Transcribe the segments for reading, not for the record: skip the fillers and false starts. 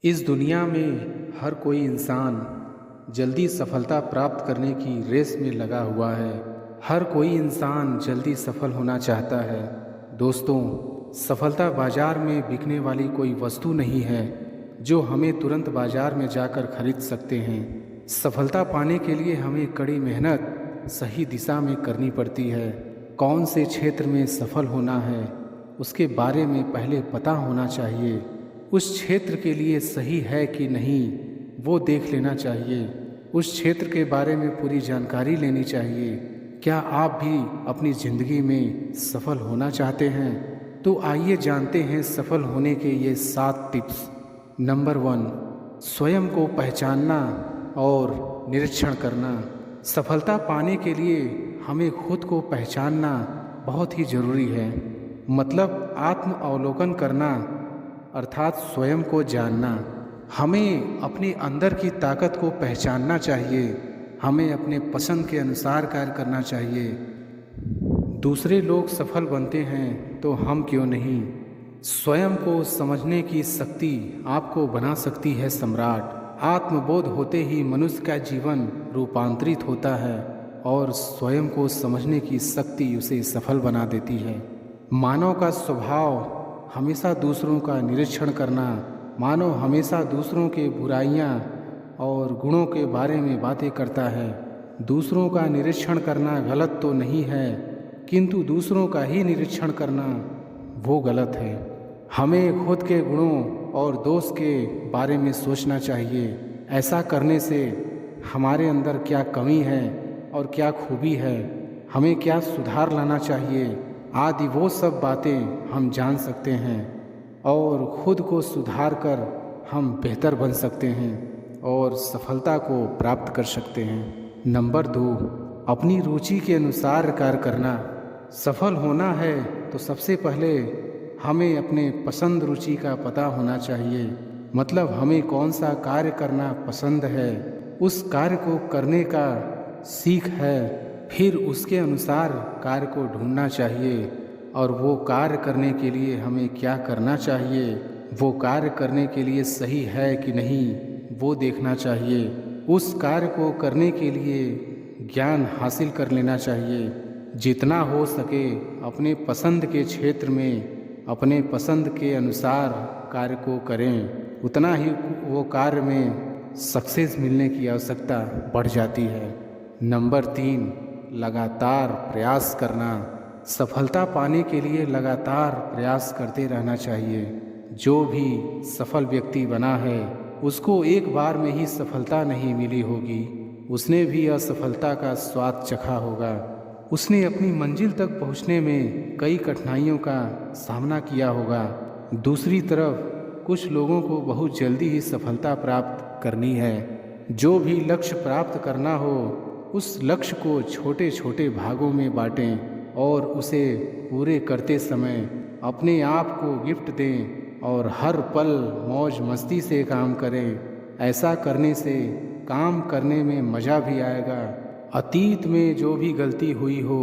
इस दुनिया में हर कोई इंसान जल्दी सफलता प्राप्त करने की रेस में लगा हुआ है। हर कोई इंसान जल्दी सफल होना चाहता है। दोस्तों, सफलता बाजार में बिकने वाली कोई वस्तु नहीं है जो हमें तुरंत बाजार में जाकर खरीद सकते हैं। सफलता पाने के लिए हमें कड़ी मेहनत सही दिशा में करनी पड़ती है। कौन से क्षेत्र में सफल होना है उसके बारे में पहले पता होना चाहिए। उस क्षेत्र के लिए सही है कि नहीं वो देख लेना चाहिए। उस क्षेत्र के बारे में पूरी जानकारी लेनी चाहिए। क्या आप भी अपनी ज़िंदगी में सफल होना चाहते हैं? तो आइए जानते हैं सफल होने के ये 7 टिप्स। नंबर 1, स्वयं को पहचानना और निरीक्षण करना। सफलता पाने के लिए हमें खुद को पहचानना बहुत ही ज़रूरी है। मतलब आत्म अवलोकन करना, अर्थात स्वयं को जानना। हमें अपने अंदर की ताकत को पहचानना चाहिए। हमें अपने पसंद के अनुसार कार्य करना चाहिए। दूसरे लोग सफल बनते हैं तो हम क्यों नहीं? स्वयं को समझने की शक्ति आपको बना सकती है सम्राट। आत्मबोध होते ही मनुष्य का जीवन रूपांतरित होता है और स्वयं को समझने की शक्ति उसे सफल बना देती है। मानव का स्वभाव हमेशा दूसरों का निरीक्षण करना। मानव हमेशा दूसरों के बुराइयां और गुणों के बारे में बातें करता है। दूसरों का निरीक्षण करना गलत तो नहीं है, किंतु दूसरों का ही निरीक्षण करना वो गलत है। हमें खुद के गुणों और दोष के बारे में सोचना चाहिए। ऐसा करने से हमारे अंदर क्या कमी है और क्या खूबी है, हमें क्या सुधार लाना चाहिए आदि वो सब बातें हम जान सकते हैं और खुद को सुधार कर हम बेहतर बन सकते हैं और सफलता को प्राप्त कर सकते हैं। नंबर 2, अपनी रुचि के अनुसार कार्य करना। सफल होना है तो सबसे पहले हमें अपने पसंद रुचि का पता होना चाहिए। मतलब हमें कौन सा कार्य करना पसंद है, उस कार्य को करने का सीख है। फिर उसके अनुसार कार्य को ढूंढना चाहिए और वो कार्य करने के लिए हमें क्या करना चाहिए, वो कार्य करने के लिए सही है कि नहीं वो देखना चाहिए। उस कार्य को करने के लिए ज्ञान हासिल कर लेना चाहिए। जितना हो सके अपने पसंद के क्षेत्र में अपने पसंद के अनुसार कार्य को करें, उतना ही वो कार्य में सक्सेस मिलने की आवश्यकता बढ़ जाती है। नंबर 3, लगातार प्रयास करना। सफलता पाने के लिए लगातार प्रयास करते रहना चाहिए। जो भी सफल व्यक्ति बना है उसको एक बार में ही सफलता नहीं मिली होगी। उसने भी असफलता का स्वाद चखा होगा। उसने अपनी मंजिल तक पहुंचने में कई कठिनाइयों का सामना किया होगा। दूसरी तरफ कुछ लोगों को बहुत जल्दी ही सफलता प्राप्त करनी है। जो भी लक्ष्य प्राप्त करना हो उस लक्ष्य को छोटे छोटे भागों में बांटें और उसे पूरे करते समय अपने आप को गिफ्ट दें और हर पल मौज मस्ती से काम करें। ऐसा करने से काम करने में मज़ा भी आएगा। अतीत में जो भी गलती हुई हो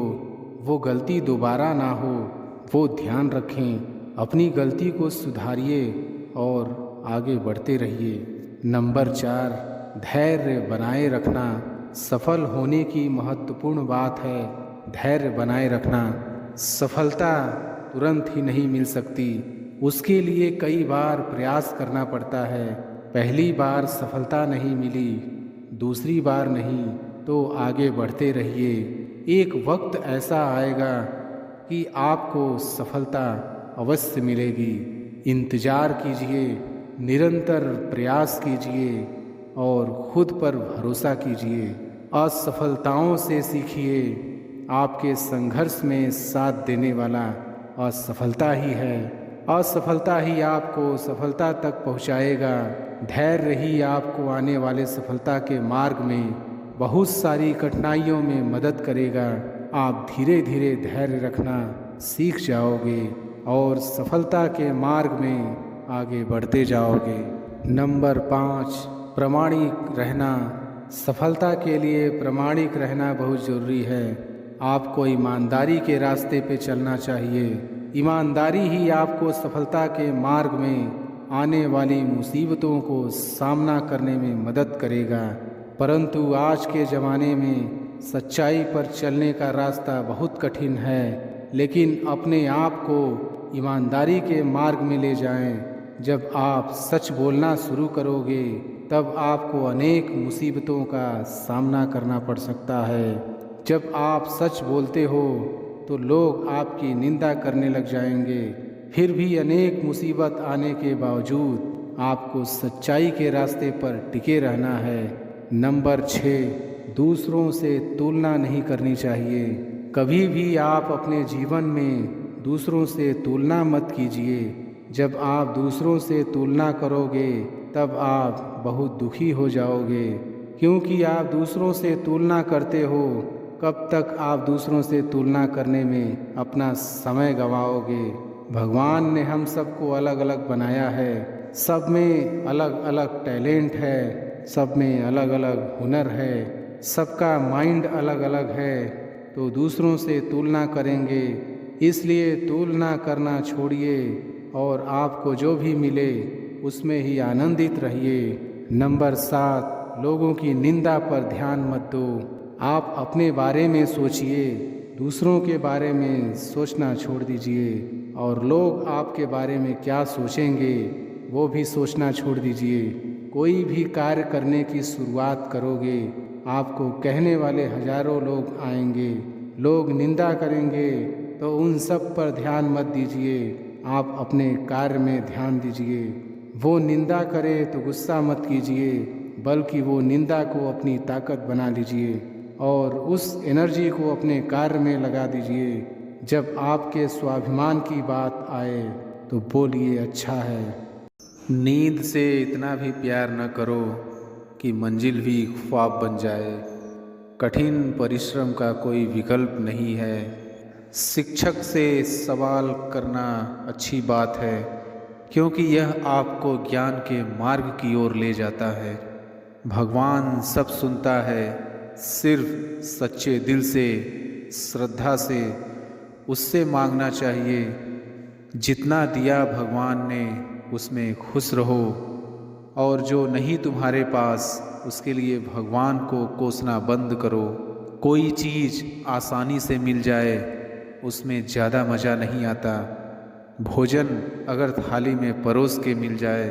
वो गलती दोबारा ना हो वो ध्यान रखें। अपनी गलती को सुधारिए और आगे बढ़ते रहिए। नंबर 4, धैर्य बनाए रखना। सफल होने की महत्वपूर्ण बात है धैर्य बनाए रखना। सफलता तुरंत ही नहीं मिल सकती, उसके लिए कई बार प्रयास करना पड़ता है। पहली बार सफलता नहीं मिली, दूसरी बार नहीं, तो आगे बढ़ते रहिए। एक वक्त ऐसा आएगा कि आपको सफलता अवश्य मिलेगी। इंतज़ार कीजिए, निरंतर प्रयास कीजिए और खुद पर भरोसा कीजिए। असफलताओं से सीखिए। आपके संघर्ष में साथ देने वाला असफलता ही है। असफलता ही आपको सफलता तक पहुंचाएगा। धैर्य ही आपको आने वाले सफलता के मार्ग में बहुत सारी कठिनाइयों में मदद करेगा। आप धीरे धीरे धैर्य रखना सीख जाओगे और सफलता के मार्ग में आगे बढ़ते जाओगे। नंबर 5, प्रामाणिक रहना। सफलता के लिए प्रामाणिक रहना बहुत ज़रूरी है। आपको ईमानदारी के रास्ते पे चलना चाहिए। ईमानदारी ही आपको सफलता के मार्ग में आने वाली मुसीबतों को सामना करने में मदद करेगा। परंतु आज के ज़माने में सच्चाई पर चलने का रास्ता बहुत कठिन है, लेकिन अपने आप को ईमानदारी के मार्ग में ले जाएं। जब आप सच बोलना शुरू करोगे तब आपको अनेक मुसीबतों का सामना करना पड़ सकता है। जब आप सच बोलते हो तो लोग आपकी निंदा करने लग जाएंगे, फिर भी अनेक मुसीबत आने के बावजूद आपको सच्चाई के रास्ते पर टिके रहना है। नंबर 6, दूसरों से तुलना नहीं करनी चाहिए। कभी भी आप अपने जीवन में दूसरों से तुलना मत कीजिए। जब आप दूसरों से तुलना करोगे तब आप बहुत दुखी हो जाओगे, क्योंकि आप दूसरों से तुलना करते हो। कब तक आप दूसरों से तुलना करने में अपना समय गंवाओगे। भगवान ने हम सबको अलग अलग बनाया है, सब में अलग अलग टैलेंट है, सब में अलग अलग हुनर है, सबका माइंड अलग अलग है। तो दूसरों से तुलना करेंगे, इसलिए तुलना करना छोड़िए और आपको जो भी मिले उसमें ही आनंदित रहिए। नंबर 7, लोगों की निंदा पर ध्यान मत दो। आप अपने बारे में सोचिए, दूसरों के बारे में सोचना छोड़ दीजिए। और लोग आपके बारे में क्या सोचेंगे वो भी सोचना छोड़ दीजिए। कोई भी कार्य करने की शुरुआत करोगे, आपको कहने वाले हजारों लोग आएंगे, लोग निंदा करेंगे, तो उन सब पर ध्यान मत दीजिए। आप अपने कार्य में ध्यान दीजिए। वो निंदा करे तो गुस्सा मत कीजिए, बल्कि वो निंदा को अपनी ताकत बना लीजिए और उस एनर्जी को अपने कार्य में लगा दीजिए। जब आपके स्वाभिमान की बात आए तो बोलिए अच्छा है। नींद से इतना भी प्यार न करो कि मंजिल भी ख्वाब बन जाए। कठिन परिश्रम का कोई विकल्प नहीं है। शिक्षक से सवाल करना अच्छी बात है, क्योंकि यह आपको ज्ञान के मार्ग की ओर ले जाता है। भगवान सब सुनता है, सिर्फ सच्चे दिल से, श्रद्धा से उससे मांगना चाहिए। जितना दिया भगवान ने उसमें खुश रहो, और जो नहीं तुम्हारे पास उसके लिए भगवान को कोसना बंद करो। कोई चीज़ आसानी से मिल जाए उसमें ज़्यादा मज़ा नहीं आता। भोजन अगर थाली में परोस के मिल जाए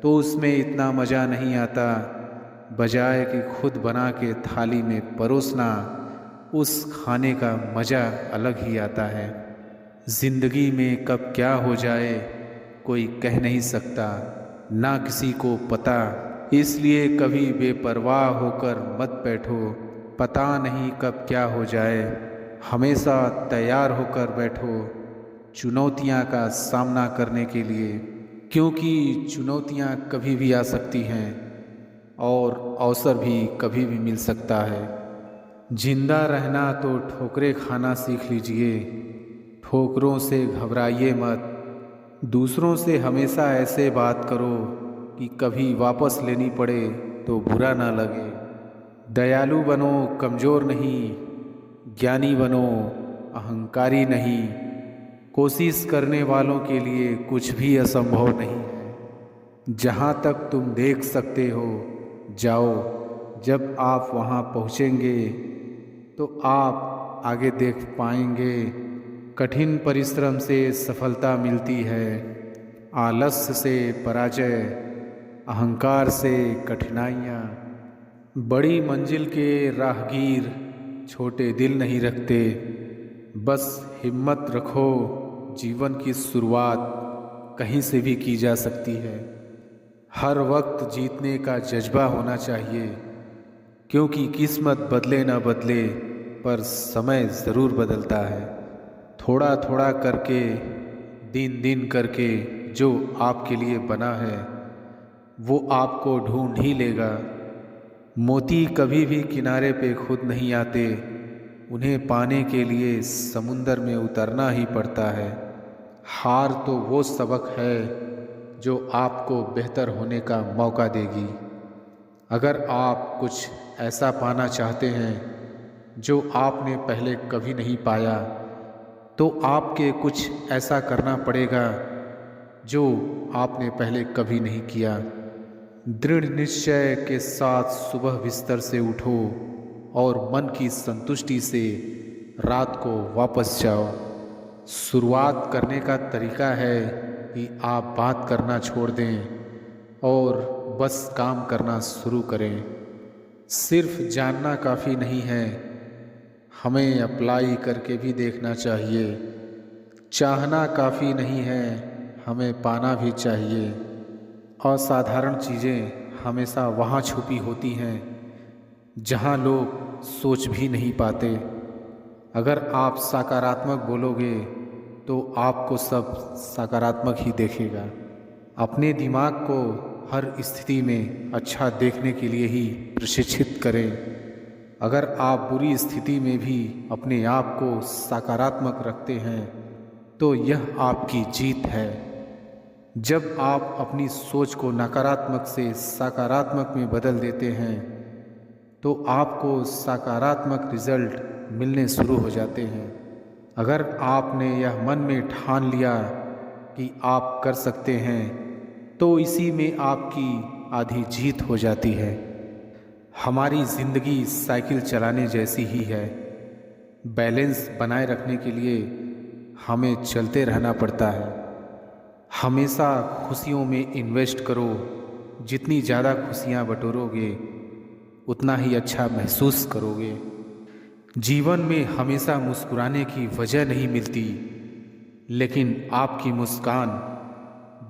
तो उसमें इतना मज़ा नहीं आता, बजाय कि खुद बना के थाली में परोसना, उस खाने का मज़ा अलग ही आता है। ज़िंदगी में कब क्या हो जाए कोई कह नहीं सकता, ना किसी को पता। इसलिए कभी बेपरवाह होकर मत बैठो, पता नहीं कब क्या हो जाए। हमेशा तैयार होकर बैठो चुनौतियां का सामना करने के लिए, क्योंकि चुनौतियां कभी भी आ सकती हैं और अवसर भी कभी भी मिल सकता है। जिंदा रहना तो ठोकरें खाना सीख लीजिए। ठोकरों से घबराइए मत। दूसरों से हमेशा ऐसे बात करो कि कभी वापस लेनी पड़े तो बुरा ना लगे। दयालु बनो, कमज़ोर नहीं। ज्ञानी बनो, अहंकारी नहीं। कोशिश करने वालों के लिए कुछ भी असंभव नहीं है। जहाँ तक तुम देख सकते हो जाओ। जब आप वहाँ पहुँचेंगे तो आप आगे देख पाएंगे। कठिन परिश्रम से सफलता मिलती है, आलस्य से पराजय, अहंकार से कठिनाइयाँ। बड़ी मंजिल के राहगीर छोटे दिल नहीं रखते। बस हिम्मत रखो, जीवन की शुरुआत कहीं से भी की जा सकती है। हर वक्त जीतने का जज्बा होना चाहिए, क्योंकि किस्मत बदले न बदले पर समय ज़रूर बदलता है। थोड़ा थोड़ा करके, दिन दिन करके जो आपके लिए बना है वो आपको ढूंढ ही लेगा। मोती कभी भी किनारे पे खुद नहीं आते, उन्हें पाने के लिए समुंदर में उतरना ही पड़ता है। हार तो वो सबक है जो आपको बेहतर होने का मौका देगी। अगर आप कुछ ऐसा पाना चाहते हैं जो आपने पहले कभी नहीं पाया, तो आपके कुछ ऐसा करना पड़ेगा जो आपने पहले कभी नहीं किया। दृढ़ निश्चय के साथ सुबह बिस्तर से उठो और मन की संतुष्टि से रात को वापस जाओ। शुरुआत करने का तरीका है कि आप बात करना छोड़ दें और बस काम करना शुरू करें। सिर्फ जानना काफ़ी नहीं है, हमें अप्लाई करके भी देखना चाहिए। चाहना काफ़ी नहीं है, हमें पाना भी चाहिए। असाधारण चीज़ें हमेशा वहाँ छुपी होती हैं जहाँ लोग सोच भी नहीं पाते। अगर आप सकारात्मक बोलोगे तो आपको सब सकारात्मक ही देखेगा। अपने दिमाग को हर स्थिति में अच्छा देखने के लिए ही प्रशिक्षित करें। अगर आप बुरी स्थिति में भी अपने आप को सकारात्मक रखते हैं तो यह आपकी जीत है। जब आप अपनी सोच को नकारात्मक से सकारात्मक में बदल देते हैं तो आपको सकारात्मक रिजल्ट मिलने शुरू हो जाते हैं। अगर आपने यह मन में ठान लिया कि आप कर सकते हैं तो इसी में आपकी आधी जीत हो जाती है। हमारी ज़िंदगी साइकिल चलाने जैसी ही है। बैलेंस बनाए रखने के लिए हमें चलते रहना पड़ता है। हमेशा खुशियों में इन्वेस्ट करो। जितनी ज़्यादा खुशियाँ बटोरोगे उतना ही अच्छा महसूस करोगे। जीवन में हमेशा मुस्कुराने की वजह नहीं मिलती, लेकिन आपकी मुस्कान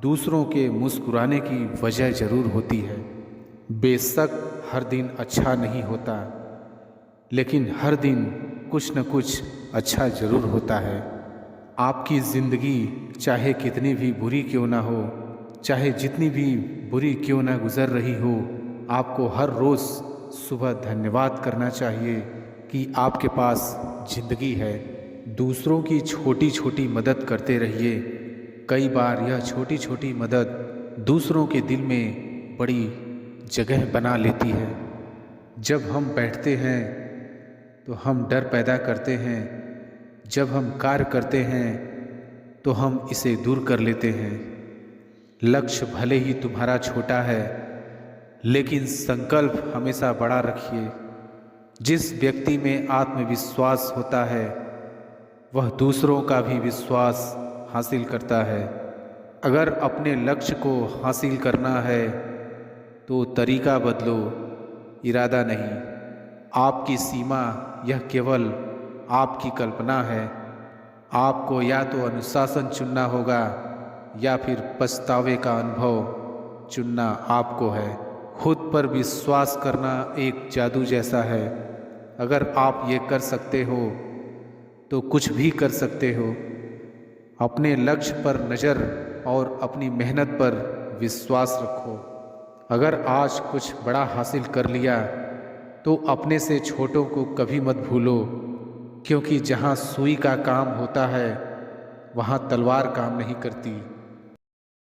दूसरों के मुस्कुराने की वजह ज़रूर होती है। बेशक हर दिन अच्छा नहीं होता, लेकिन हर दिन कुछ न कुछ अच्छा ज़रूर होता है। आपकी ज़िंदगी चाहे कितनी भी बुरी क्यों ना हो, चाहे जितनी भी बुरी क्यों ना गुज़र रही हो, आपको हर रोज़ सुबह धन्यवाद करना चाहिए कि आपके पास ज़िंदगी है। दूसरों की छोटी छोटी मदद करते रहिए। कई बार यह छोटी छोटी मदद दूसरों के दिल में बड़ी जगह बना लेती है। जब हम बैठते हैं तो हम डर पैदा करते हैं, जब हम कार्य करते हैं तो हम इसे दूर कर लेते हैं। लक्ष्य भले ही तुम्हारा छोटा है, लेकिन संकल्प हमेशा बड़ा रखिए। जिस व्यक्ति में आत्मविश्वास होता है वह दूसरों का भी विश्वास हासिल करता है। अगर अपने लक्ष्य को हासिल करना है तो तरीका बदलो, इरादा नहीं। आपकी सीमा यह केवल आपकी कल्पना है। आपको या तो अनुशासन चुनना होगा या फिर पछतावे का अनुभव चुनना आपको है। खुद पर विश्वास करना एक जादू जैसा है। अगर आप ये कर सकते हो तो कुछ भी कर सकते हो। अपने लक्ष्य पर नज़र और अपनी मेहनत पर विश्वास रखो। अगर आज कुछ बड़ा हासिल कर लिया तो अपने से छोटों को कभी मत भूलो, क्योंकि जहाँ सुई का काम होता है वहाँ तलवार काम नहीं करती।